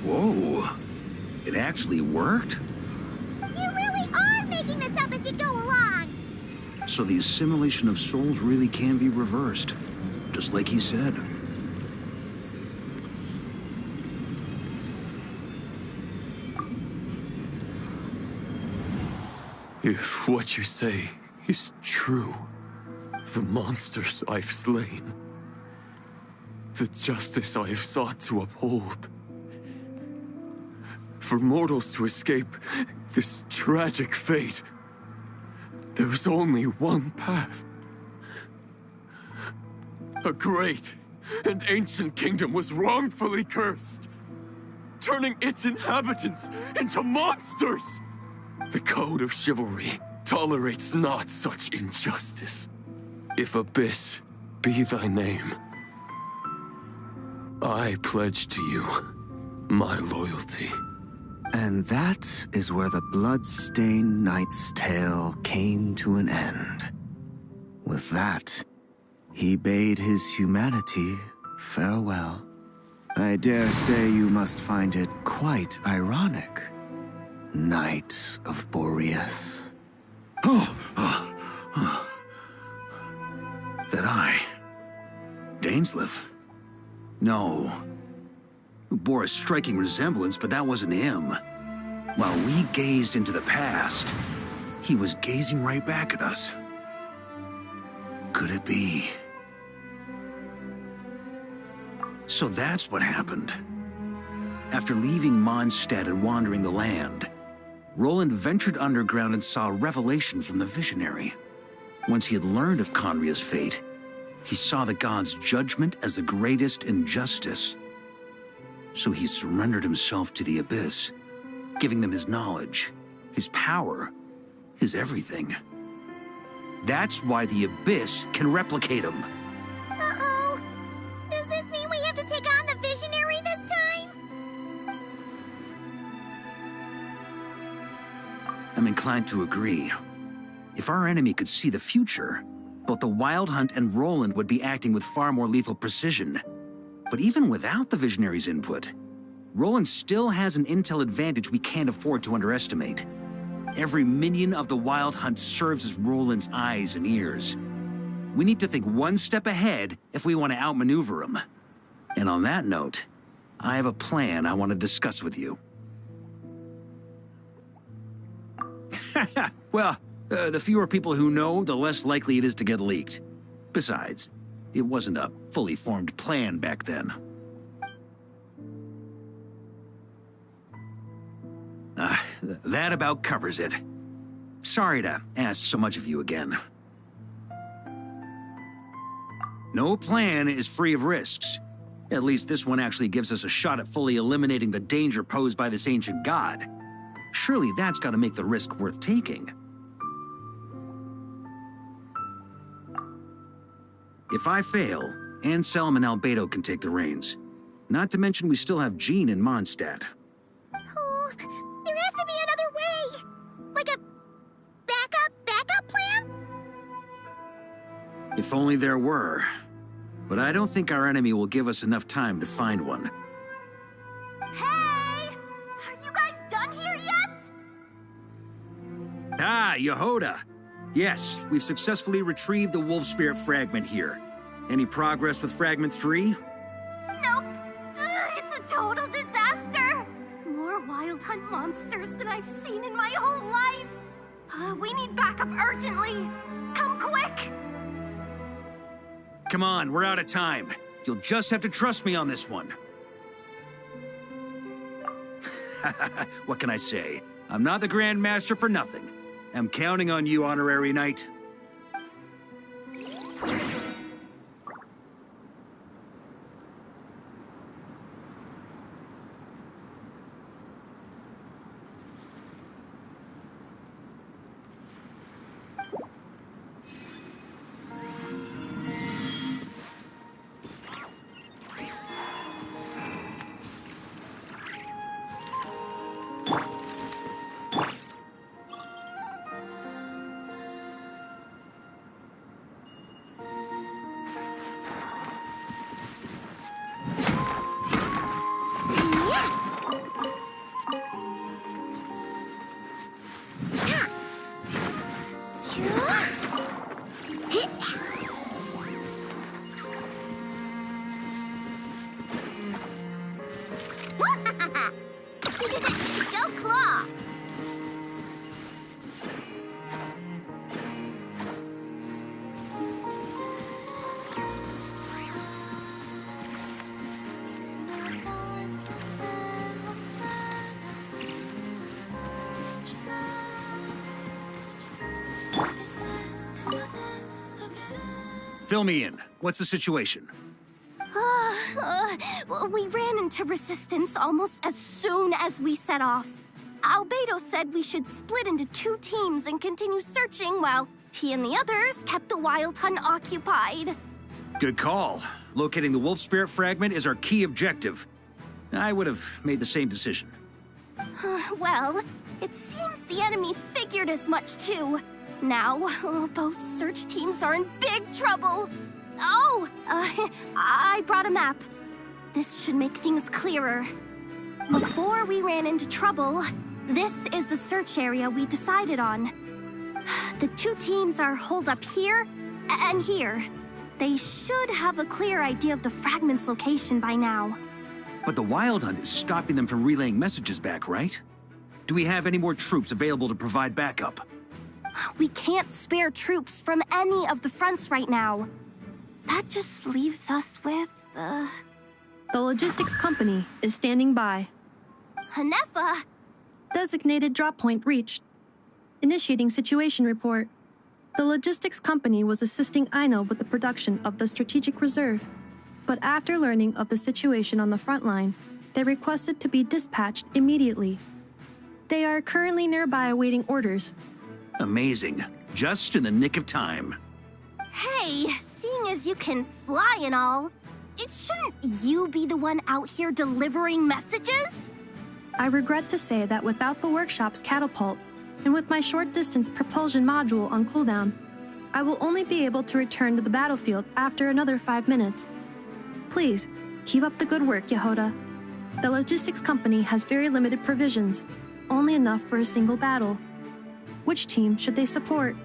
Whoa, it actually worked? You really are making this up as you go along. So the assimilation of souls really can be reversed, just like he said. If what you say is true, the monsters I've slain, the justice I have sought to uphold, for mortals to escape this tragic fate, there's only one path. A great and ancient kingdom was wrongfully cursed turning its inhabitants into monsters! The code of chivalry tolerates not such injustice. If Abyss be thy name, I pledge to you my loyalty. And that is where the blood-stained knight's tale came to an end. With that, he bade his humanity farewell. I dare say you must find it quite ironic, Knight of Boreas. That I, Dainsleif? No. Bore a striking resemblance, but that wasn't him. While we gazed into the past, he was gazing right back at us. Could it be? So that's what happened. After leaving Mondstadt and wandering the land, Roland ventured underground and saw a revelation from the visionary. Once he had learned of Conria's fate, he saw the gods' judgment as the greatest injustice. So he surrendered himself to the Abyss, giving them his knowledge, his power, his everything. That's why the Abyss can replicate him. Uh-oh. Does this mean we have to take on the Visionary this time? I'm inclined to agree. If our enemy could see the future, both the Wild Hunt and Roland would be acting with far more lethal precision. But even without the Visionary's input, Roland still has an intel advantage we can't afford to underestimate. Every minion of the Wild Hunt serves as Roland's eyes and ears. We need to think one step ahead if we want to outmaneuver him. And on that note, I have a plan I want to discuss with you. Well, the fewer people who know, the less likely it is to get leaked. Besides, it wasn't a fully formed plan back then. That about covers it. Sorry to ask so much of you again. No plan is free of risks. At least this one actually gives us a shot at fully eliminating the danger posed by this ancient god. Surely that's got to make the risk worth taking. If I fail, Anselm and Albedo can take the reins. Not to mention we still have Jean in Mondstadt. Oh, there has to be another way. Like a backup plan? If only there were. But I don't think our enemy will give us enough time to find one. Hey! Are you guys done here yet? Ah, Yehoda. Yes, we've successfully retrieved the Wolf Spirit fragment here. Any progress with Fragment 3? Nope. It's a total disaster. More Wild Hunt monsters than I've seen in my whole life. We need backup urgently. Come quick. Come on, we're out of time. You'll just have to trust me on this one. What can I say? I'm not the Grand Master for nothing. I'm counting on you, Honorary Knight. Go Claw! Fill me in. What's the situation? We ran into resistance almost as soon as we set off. Albedo said we should split into 2 teams and continue searching while he and the others kept the Wild Hunt occupied. Good call. Locating the wolf spirit fragment is our key objective. I would have made the same decision. Well, it seems the enemy figured as much too. Now, both search teams are in big trouble. Oh, I brought a map. This should make things clearer. Before we ran into trouble, this is the search area we decided on. The 2 teams are holed up here and here. They should have a clear idea of the fragment's location by now. But the Wild Hunt is stopping them from relaying messages back, right? Do we have any more troops available to provide backup? We can't spare troops from any of the fronts right now. That just leaves us with, The logistics company is standing by. Hanefa. Designated drop point reached. Initiating situation report. The logistics company was assisting Aino with the production of the strategic reserve. But after learning of the situation on the front line, they requested to be dispatched immediately. They are currently nearby awaiting orders. Amazing. Just in the nick of time. Hey, seeing as you can fly and all, shouldn't you be the one out here delivering messages? I regret to say that without the workshop's catapult, and with my short-distance propulsion module on cooldown, I will only be able to return to the battlefield after another 5 minutes. Please, keep up the good work, Yehoda. The logistics company has very limited provisions, only enough for a single battle. Which team should they support?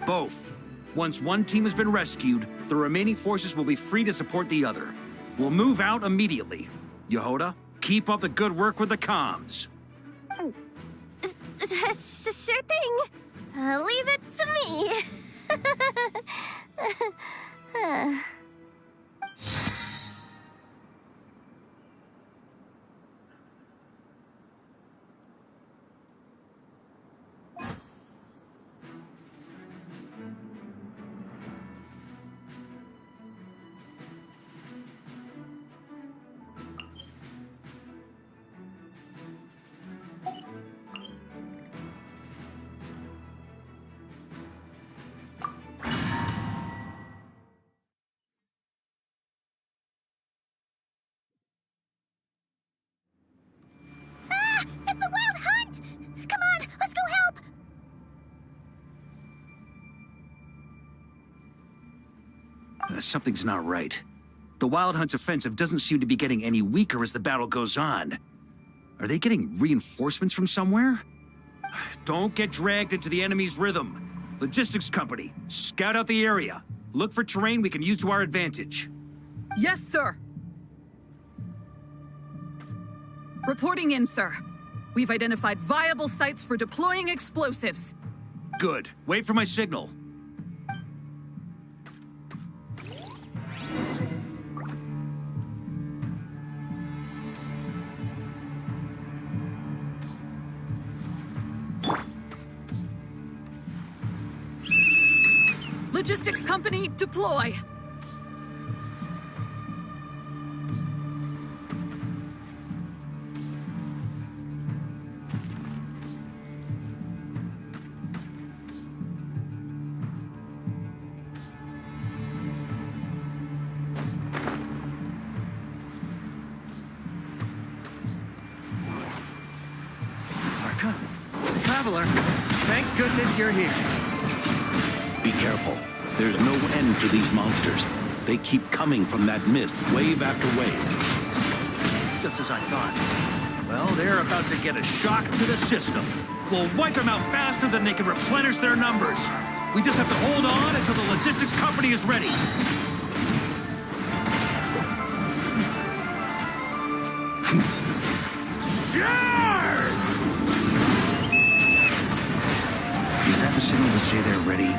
Both. Once one team has been rescued, the remaining forces will be free to support the other. We'll move out immediately. Yehoda, keep up the good work with the comms. Sure thing. Leave it to me. It's the Wild Hunt! Come on, let's go help! Something's not right. The Wild Hunt's offensive doesn't seem to be getting any weaker as the battle goes on. Are they getting reinforcements from somewhere? Don't get dragged into the enemy's rhythm. Logistics company, scout out the area. Look for terrain we can use to our advantage. Yes, sir. Reporting in, sir. We've identified viable sites for deploying explosives. Good. Wait for my signal. Logistics company, deploy. Varka? Traveler, thank goodness you're here. Be careful. There's no end to these monsters. They keep coming from that mist, wave after wave. Just as I thought. Well, they're about to get a shock to the system. We'll wipe them out faster than they can replenish their numbers. We just have to hold on until the logistics company is ready. Is that the signal to say they're ready?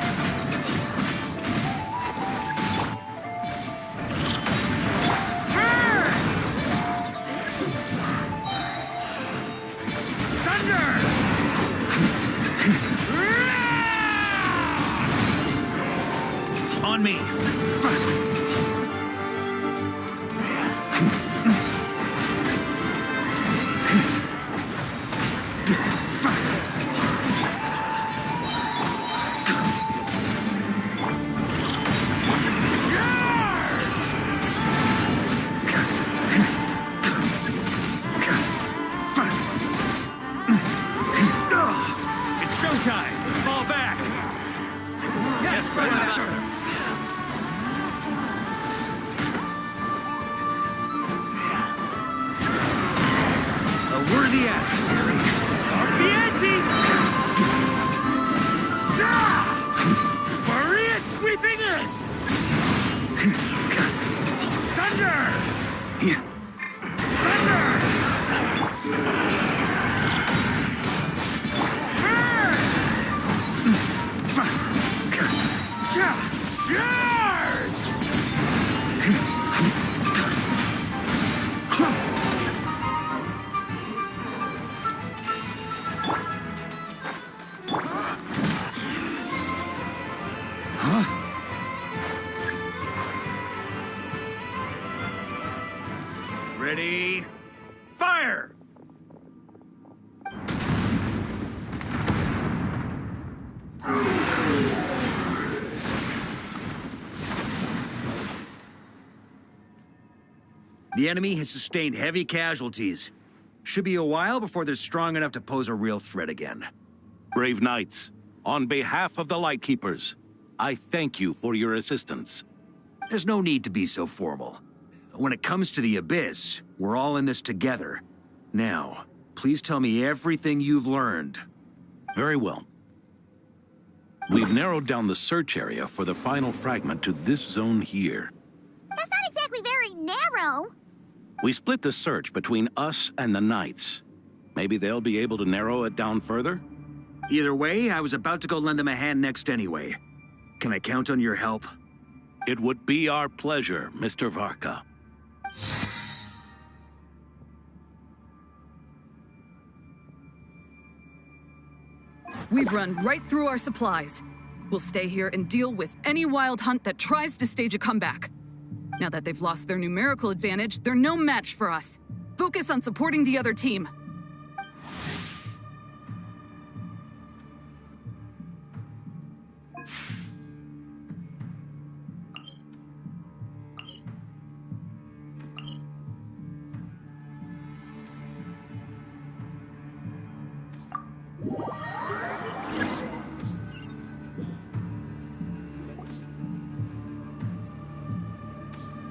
On me. the adversary. Up the ante! Maria sweeping in! Thunder! Yeah. Ready? Fire! The enemy has sustained heavy casualties. Should be a while before they're strong enough to pose a real threat again. Brave knights, on behalf of the Lightkeepers, I thank you for your assistance. There's no need to be so formal. When it comes to the Abyss, we're all in this together. Now, please tell me everything you've learned. Very well. We've narrowed down the search area for the final fragment to this zone here. That's not exactly very narrow. We split the search between us and the Knights. Maybe they'll be able to narrow it down further? Either way, I was about to go lend them a hand next anyway. Can I count on your help? It would be our pleasure, Mr. Varka. We've run right through our supplies. We'll stay here and deal with any wild hunt that tries to stage a comeback. Now that they've lost their numerical advantage, they're no match for us. Focus on supporting the other team.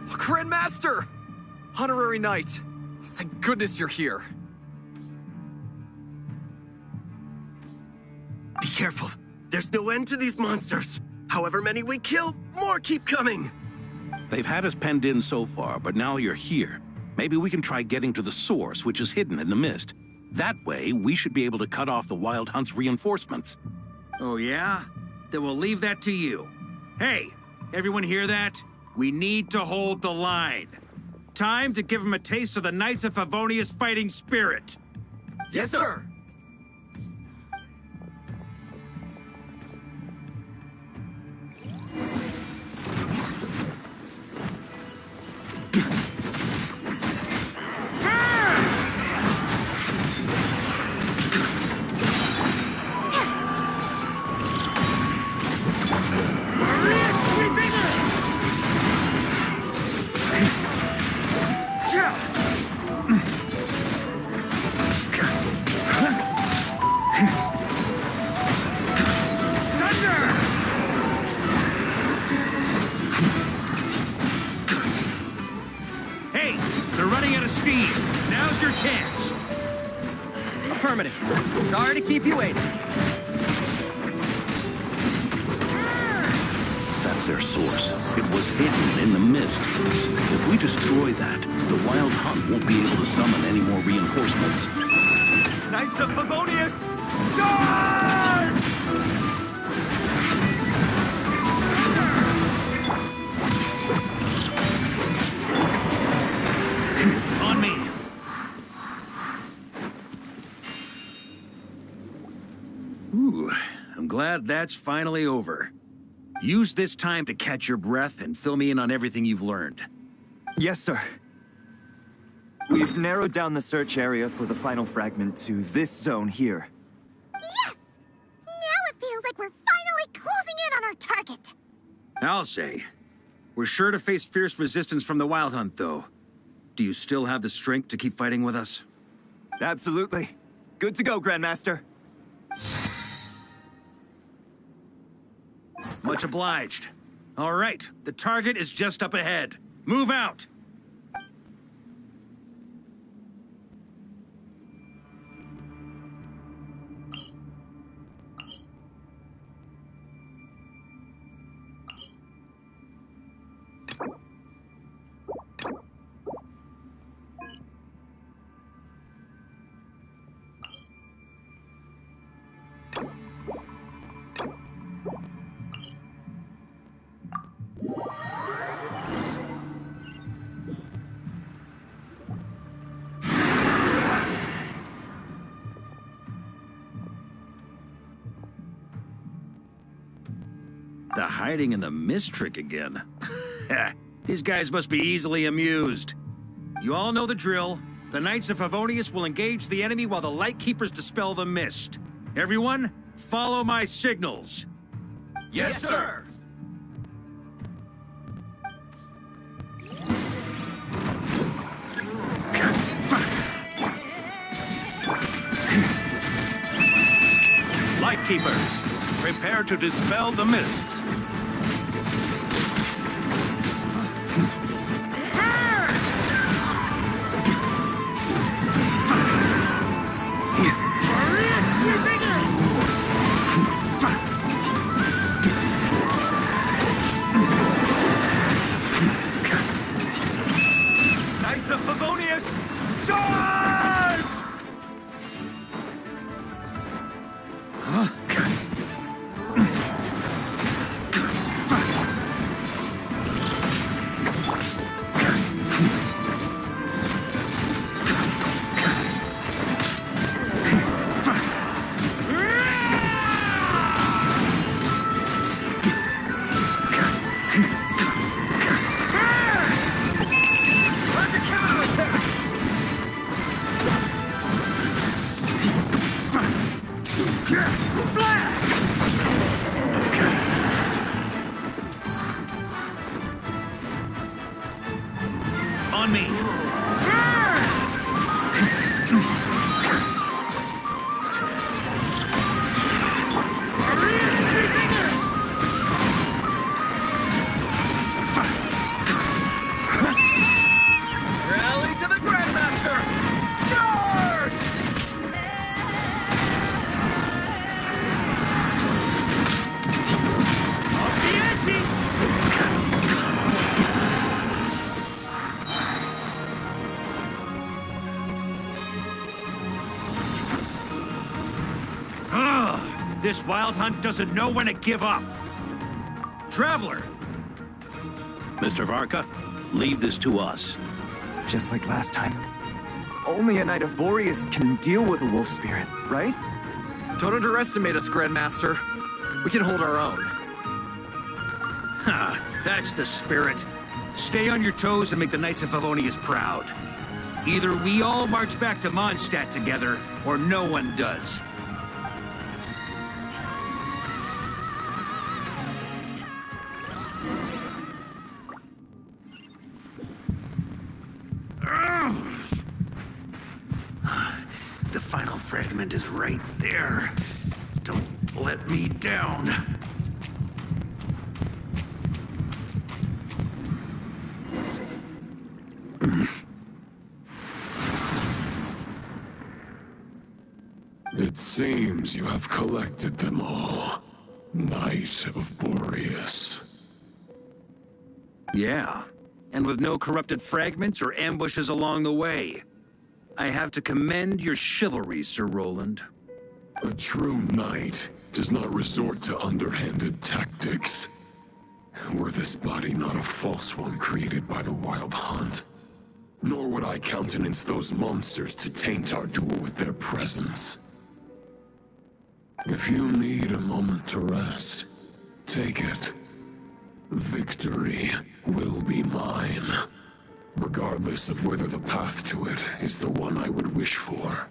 Grandmaster! Honorary Knight! Thank goodness you're here. Be careful. There's no end to these monsters. However many we kill, more keep coming. They've had us penned in so far, but now you're here. Maybe we can try getting to the source, which is hidden in the mist. That way, we should be able to cut off the Wild Hunt's reinforcements. Oh, yeah? Then we'll leave that to you. Hey, everyone hear that? We need to hold the line. Time to give them a taste of the Knights of Favonia's fighting spirit. Yes, sir. Chance. Affirmative. Sorry to keep you waiting. That's their source. It was hidden in the mist. If we destroy that, the Wild Hunt won't be able to summon any more reinforcements. Knights of Favonius, charge! On me. Ooh, I'm glad that's finally over. Use this time to catch your breath and fill me in on everything you've learned. Yes, sir. We've narrowed down the search area for the final fragment to this zone here. Yes! Now it feels like we're finally closing in on our target. I'll say. We're sure to face fierce resistance from the Wild Hunt, though. Do you still have the strength to keep fighting with us? Absolutely. Good to go, Grandmaster. Much obliged. All right, the target is just up ahead. Move out! hiding in the mist trick again. These guys must be easily amused. You all know the drill. The Knights of Favonius will engage the enemy while the Lightkeepers dispel the mist. Everyone, follow my signals. Yes, sir! Lightkeepers, prepare to dispel the mist. Knights of Favonius, charge! On me. Rally to the Grandmaster! Charge! Off the ante! This wild hunt doesn't know when to give up. Traveler! Mr. Varka, leave this to us. Just like last time. Only a Knight of Boreas can deal with a wolf spirit, right? Don't underestimate us, Grandmaster. We can hold our own. Ha! That's the spirit. Stay on your toes and make the Knights of Favonius proud. Either we all march back to Mondstadt together, or no one does. The final fragment is right there. Don't let me down. It seems you have collected them all, Knight of Boreas. Yeah, and with no corrupted fragments or ambushes along the way. I have to commend your chivalry, Sir Roland. A true knight does not resort to underhanded tactics. Were this body not a false one created by the Wild Hunt, nor would I countenance those monsters to taint our duel with their presence. If you need a moment to rest, take it. Victory will be mine, regardless of whether the path to it is the one I would wish for.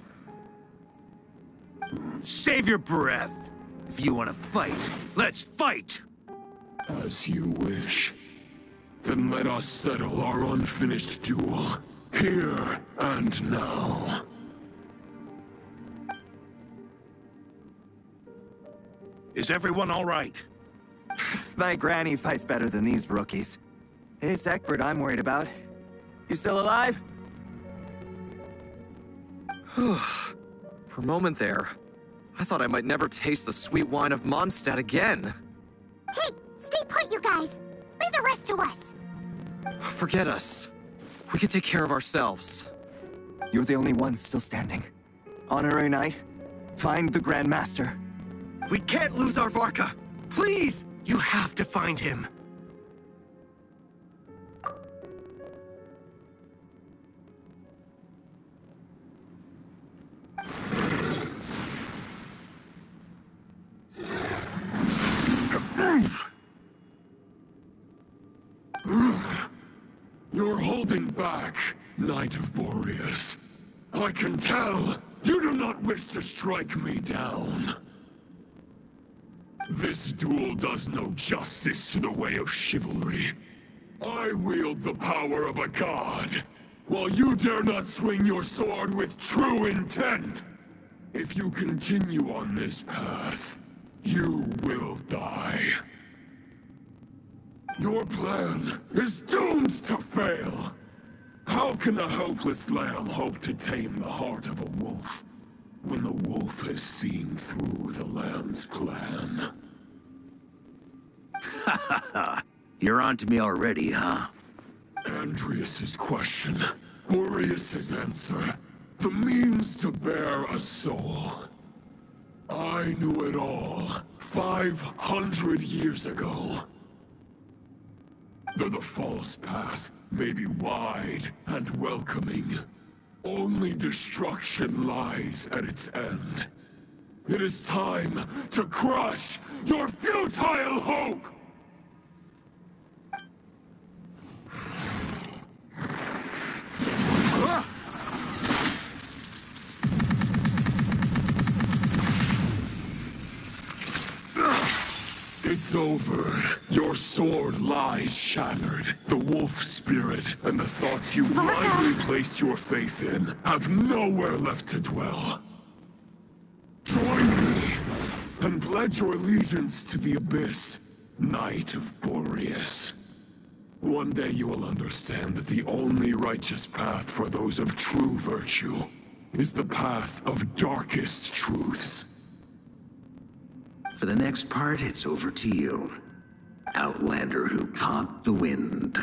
Save your breath. If you want to fight, let's fight! As you wish. Then let us settle our unfinished duel, here and now. Is everyone all right? My granny fights better than these rookies. It's Egbert I'm worried about. You still alive? For a moment there, I thought I might never taste the sweet wine of Mondstadt again. Hey, stay put, you guys. Leave the rest to us. Forget us. We can take care of ourselves. You're the only one still standing. Honorary Knight, find the Grand Master. We can't lose our Varka! Please! You have to find him! holding back, Knight of Boreas. I can tell you do not wish to strike me down. This duel does no justice to the way of chivalry. I wield the power of a god, while you dare not swing your sword with true intent. If you continue on this path, you will die. Your plan is doomed to fail. How can a helpless lamb hope to tame the heart of a wolf when the wolf has seen through the lamb's plan? Ha ha ha! You're on to me already, huh? Andreas's question, Boreas's answer, the means to bear a soul. I knew it all 500 years ago. Though the false path may be wide and welcoming, only destruction lies at its end. It is time to crush your futile hope! It's over. Your sword lies shattered. The wolf spirit and the thoughts you blindly placed your faith in have nowhere left to dwell. Join me and pledge your allegiance to the abyss, Knight of Boreas. One day you will understand that the only righteous path for those of true virtue is the path of darkest truths. For the next part, it's over to you. Outlander who caught the wind.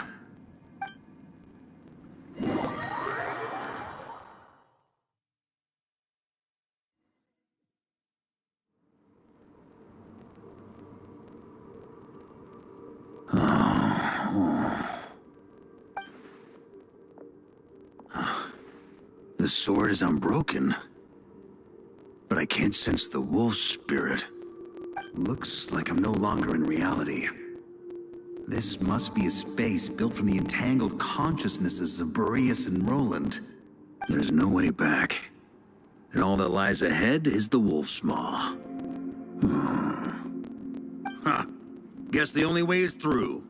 The sword is unbroken, but I can't sense the wolf spirit. Looks like I'm no longer in reality. This must be a space built from the entangled consciousnesses of Boreas and Roland. There's no way back. And all that lies ahead is the wolf's maw. Huh. Guess the only way is through.